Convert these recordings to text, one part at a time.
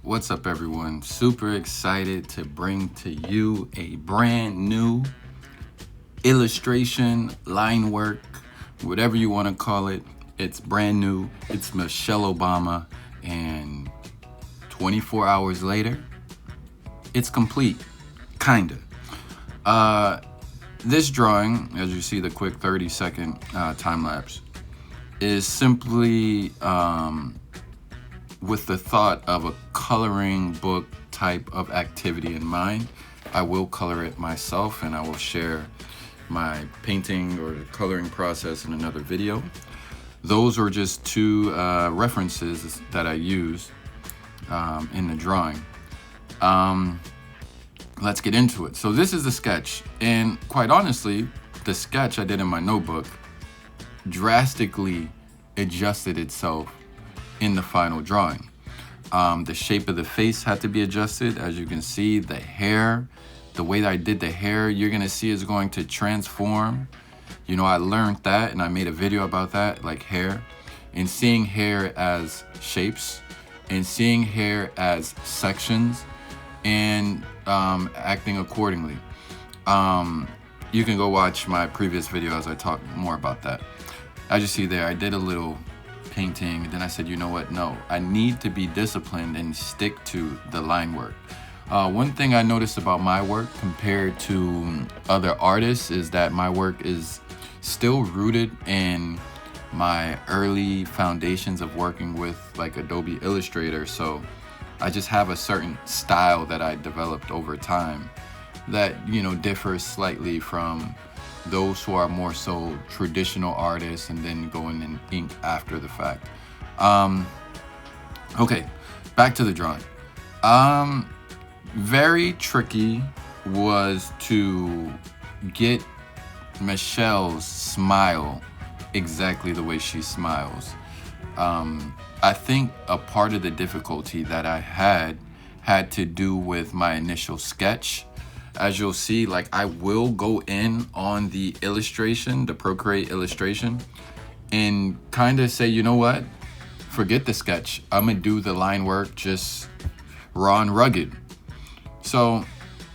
What's up, everyone? Super excited to bring to you a brand new illustration, line work, whatever you want to call it. It's brand new. It's Michelle Obama, and 24 hours later, it's complete, kinda. This drawing, as you see the quick 30-second time lapse, is simply with the thought of a coloring book type of activity in mind. I will color it myself, and I will share my painting or coloring process in another video. Those are just two references that I use in the drawing. Let's get into it. So this is the sketch, and quite honestly, the sketch I did in my notebook drastically adjusted itself in the final drawing. The shape of the face had to be adjusted. As you can see, the hair, the way that I did the hair, you're gonna see is going to transform. You know, I learned that, and I made a video about that, like hair, and seeing hair as shapes, and seeing hair as sections, and acting accordingly. You can go watch my previous video as I talk more about that. As you see there, I did a little painting, and then I said, you know what, no, I need to be disciplined and stick to the line work. One thing I noticed about my work compared to other artists is that my work is still rooted in my early foundations of working with like Adobe Illustrator. So I just have a certain style that I developed over time that, you know, differs slightly from those who are more so traditional artists and then going in ink after the fact. Okay, back to the drawing. Very tricky was to get Michelle's smile exactly the way she smiles. I think a part of the difficulty that I had to do with my initial sketch. As you'll see, like, I will go in on the illustration, the Procreate illustration, and kind of say, you know what, forget the sketch. I'm gonna do the line work just raw and rugged. So,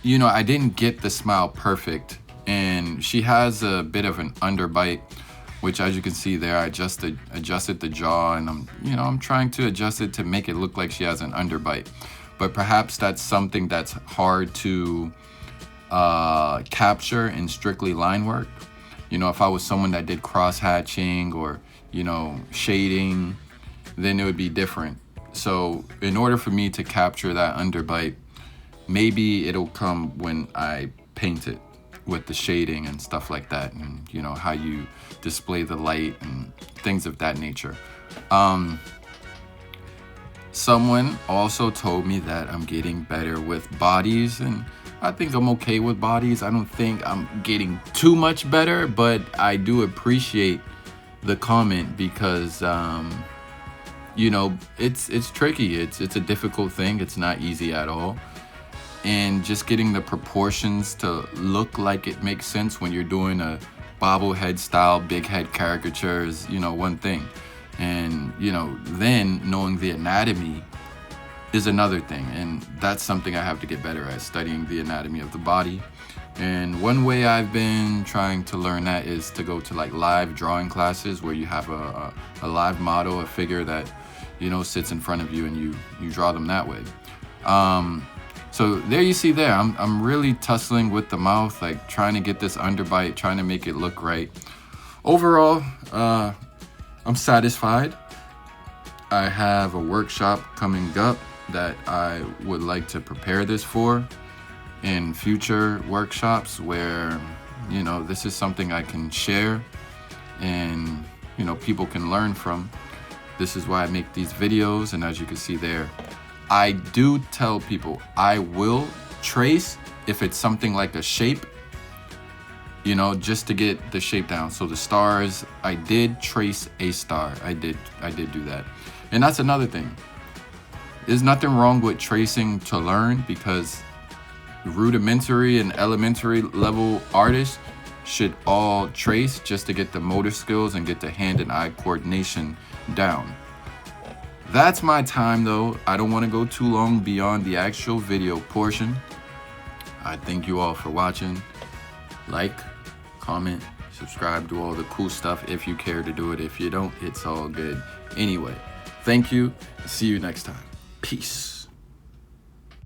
you know, I didn't get the smile perfect, and she has a bit of an underbite, which, as you can see there, I adjusted the jaw, and I'm trying to adjust it to make it look like she has an underbite. But perhaps that's something that's hard to capture in strictly line work. You know, if I was someone that did cross hatching or, you know, shading, then it would be different. So in order for me to capture that underbite, maybe it'll come when I paint it with the shading and stuff like that, and you know, how you display the light and things of that nature. Someone also told me that I'm getting better with bodies, and I think I'm okay with bodies. I don't think I'm getting too much better, but I do appreciate the comment because you know, it's tricky. It's a difficult thing. It's not easy at all. And just getting the proportions to look like it makes sense when you're doing a bobblehead style big head caricature is, you know, one thing. And, you know, then knowing the anatomy is another thing. And that's something I have to get better at, studying the anatomy of the body. And one way I've been trying to learn that is to go to like live drawing classes where you have a live model, a figure that, you know, sits in front of you, and you draw them that way. So there you see there, I'm really tussling with the mouth, like trying to get this underbite, trying to make it look right. Overall, I'm satisfied. I have a workshop coming up that I would like to prepare this for in future workshops where, you know, this is something I can share and, you know, people can learn from. This is why I make these videos, and as you can see there, I do tell people I will trace if it's something like a shape, you know, just to get the shape down. So the stars, I did trace a star. I did do that. And that's another thing. There's nothing wrong with tracing to learn, because rudimentary and elementary level artists should all trace just to get the motor skills and get the hand and eye coordination down. That's my time though. I don't want to go too long beyond the actual video portion. I thank you all for watching. Like, comment, subscribe, do all the cool stuff if you care to do it. If you don't, it's all good. Anyway, thank you. See you next time. Peace.